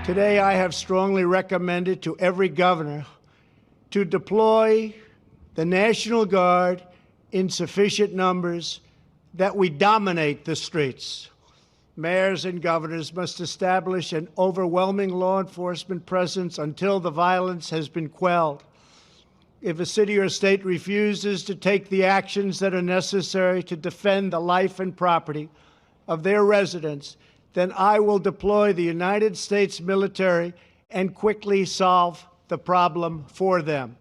Today, I have strongly recommended to every governor to deploy the National Guard in sufficient numbers that we dominate the streets. Mayors and governors must establish an overwhelming law enforcement presence until the violence has been quelled. If a city or state refuses to take the actions that are necessary to defend the life and property of their residents, then I will deploy the United States military and quickly solve the problem for them.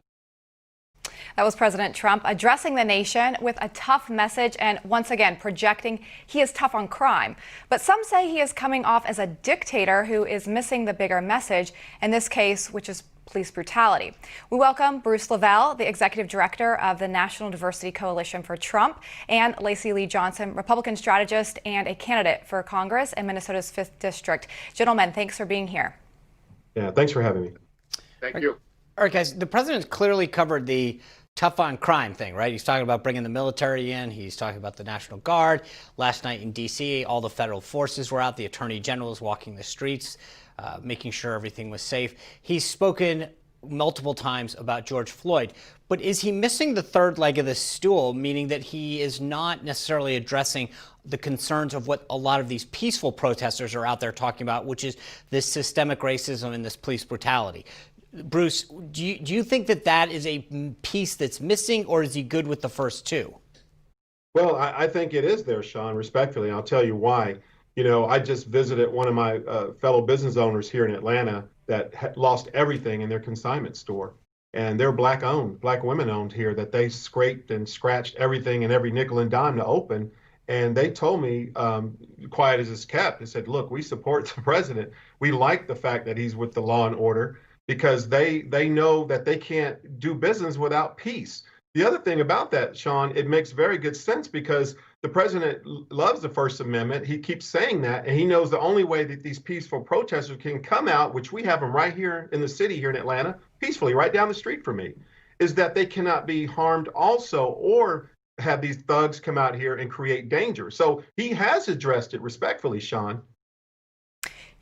That was President Trump addressing the nation with a tough message and once again projecting he is tough on crime. But some say he is coming off as a dictator who is missing the bigger message in this case, which is police brutality. We welcome Bruce LeVell, the executive director of the National Diversity Coalition for Trump, and Lacey Lee Johnson, Republican strategist and a candidate for Congress in Minnesota's 5th District. Gentlemen, thanks for being here. Yeah, thanks for having me. Thank you. All right, guys, the president's clearly covered the tough on crime thing, right? He's talking about bringing the military in. He's talking about the National Guard. Last night in D.C., all the federal forces were out. The attorney general was walking the streets, making sure everything was safe. He's spoken multiple times about George Floyd. But is he missing the third leg of the stool, meaning that he is not necessarily addressing the concerns of what a lot of these peaceful protesters are out there talking about, which is this systemic racism and this police brutality? Bruce, do you think that that is a piece that's missing, or is he good with the first two? Well, I think it is there, Sean, respectfully. I'll tell you why. You know, I just visited one of my fellow business owners here in Atlanta that lost everything in their consignment store. And they're black women owned here, that they scraped and scratched everything and every nickel and dime to open. And they told me, quiet as it's kept, they said, look, we support the president. We like the fact that he's with the law and order, because they know that they can't do business without peace. The other thing about that, Sean, it makes very good sense because the president loves the First Amendment. He keeps saying that, and he knows the only way that these peaceful protesters can come out, which we have them right here in the city here in Atlanta, peacefully, right down the street from me, is that they cannot be harmed also or have these thugs come out here and create danger. So he has addressed it respectfully, Sean.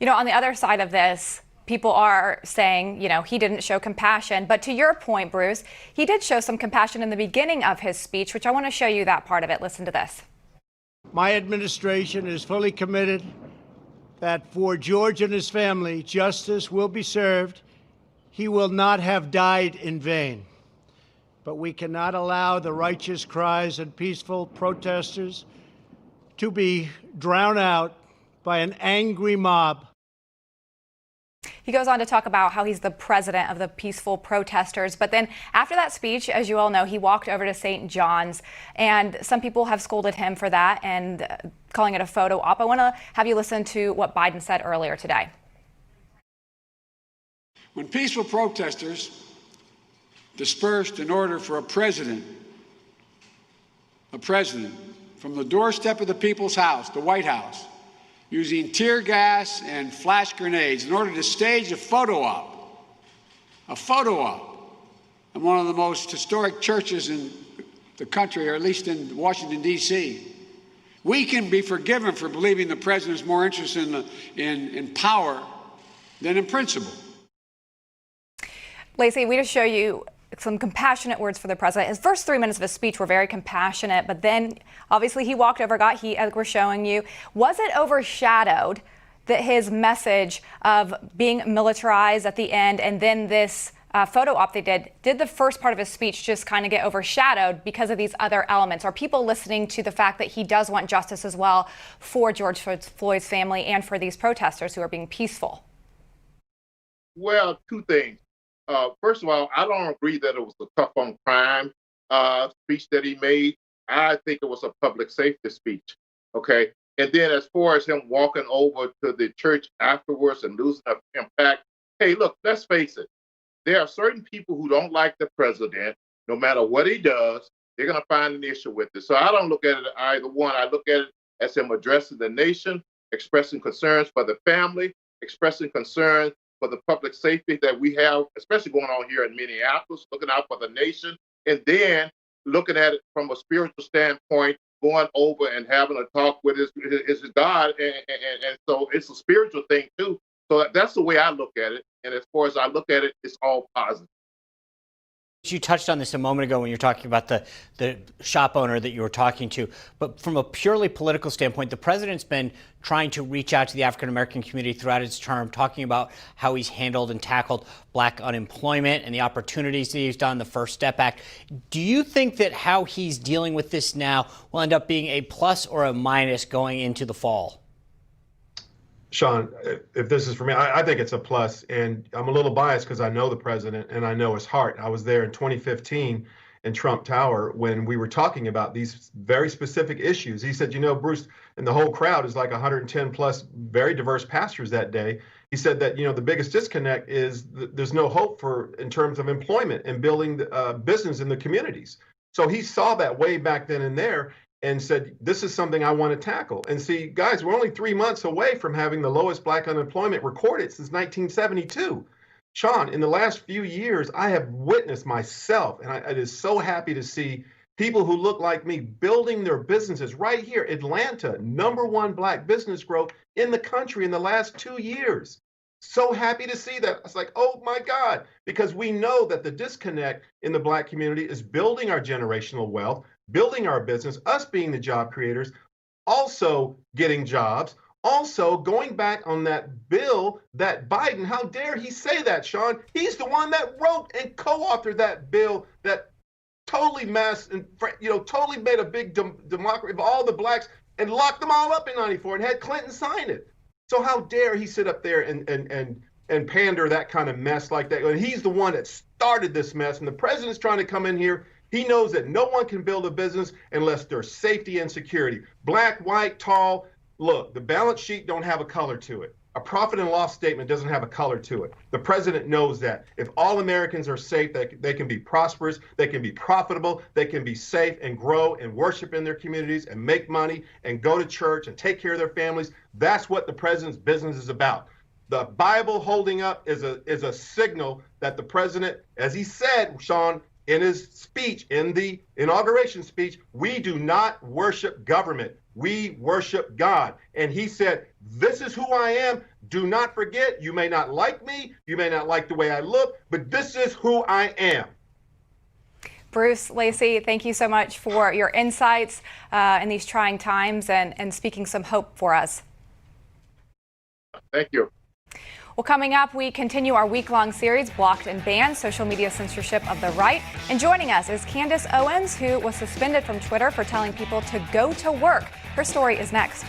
You know, on the other side of this, people are saying, you know, he didn't show compassion. But to your point, Bruce, he did show some compassion in the beginning of his speech, which I want to show you that part of it. Listen to this. My administration is fully committed that for George and his family, justice will be served. He will not have died in vain. But we cannot allow the righteous cries and peaceful protesters to be drowned out by an angry mob. He goes on to talk about how he's the president of the peaceful protesters. But then after that speech, as you all know, he walked over to St. John's, and some people have scolded him for that and calling it a photo op. I want to have you listen to what Biden said earlier today. When peaceful protesters dispersed in order for a president from the doorstep of the people's house, the White House, using tear gas and flash grenades in order to stage a photo op in one of the most historic churches in the country, or at least in Washington, D.C. We can be forgiven for believing the president is more interested in power than in principle. Lacey, we just show you some compassionate words for the president. His first 3 minutes of his speech were very compassionate, but then obviously he walked over, got heat, as we're showing you. Was it overshadowed that his message of being militarized at the end and then this photo op they did the first part of his speech just kind of get overshadowed because of these other elements? Are people listening to the fact that he does want justice as well for George Floyd's family and for these protesters who are being peaceful? Well, two things. First of all, I don't agree that it was a tough on crime speech that he made. I think it was a public safety speech. Okay. And then as far as him walking over to the church afterwards and losing impact, hey, look, let's face it. There are certain people who don't like the president. No matter what he does, they're going to find an issue with it. So I don't look at it either one. I look at it as him addressing the nation, expressing concerns for the family, expressing concerns for the public safety that we have, especially going on here in Minneapolis, looking out for the nation, and then looking at it from a spiritual standpoint, going over and having a talk with his God. And so it's a spiritual thing too. So that's the way I look at it. And as far as I look at it, it's all positive. You touched on this a moment ago when you're talking about the shop owner that you were talking to. But from a purely political standpoint, the president's been trying to reach out to the African-American community throughout his term, talking about how he's handled and tackled black unemployment and the opportunities that he's done, the First Step Act. Do you think that how he's dealing with this now will end up being a plus or a minus going into the fall? Sean, if this is for me, I think it's a plus, and I'm a little biased because I know the president and I know his heart. I was there in 2015 in Trump Tower when we were talking about these very specific issues. He said, Bruce, and the whole crowd is like 110 plus very diverse pastors that day. He said that, the biggest disconnect is there's no hope in terms of employment and building business in the communities. So he saw that way back then and there, and said, this is something I want to tackle. And see, guys, we're only 3 months away from having the lowest black unemployment recorded since 1972. Sean, in the last few years, I have witnessed myself, and I is so happy to see people who look like me building their businesses right here. Atlanta, #1 black business growth in the country in the last 2 years. So happy to see that. It's like, oh my God, because we know that the disconnect in the black community is building our generational wealth, building our business, us being the job creators, also getting jobs, also going back on that bill that Biden, how dare he say that, Sean? He's the one that wrote and co-authored that bill that totally totally made a big democracy of all the blacks and locked them all up in 94 and had Clinton sign it. So how dare he sit up there and pander that kind of mess like that? And he's the one that started this mess, and the president's trying to come in here. He knows that no one can build a business unless there's safety and security. Black, white, tall. Look, the balance sheet don't have a color to it. A profit and loss statement doesn't have a color to it. The president knows that. If all Americans are safe, they can be prosperous, they can be profitable, they can be safe and grow and worship in their communities and make money and go to church and take care of their families. That's what the president's business is about. The Bible holding up is a signal that the president, as he said, Sean, in his speech, in the inauguration speech, we do not worship government. We worship God. And he said, this is who I am. Do not forget, you may not like me, you may not like the way I look, but this is who I am. Bruce, Lacey, thank you so much for your insights in these trying times and speaking some hope for us. Thank you. Well, coming up, we continue our week-long series, Blocked and Banned, Social Media Censorship of the Right. And joining us is Candace Owens, who was suspended from Twitter for telling people to go to work. Her story is next.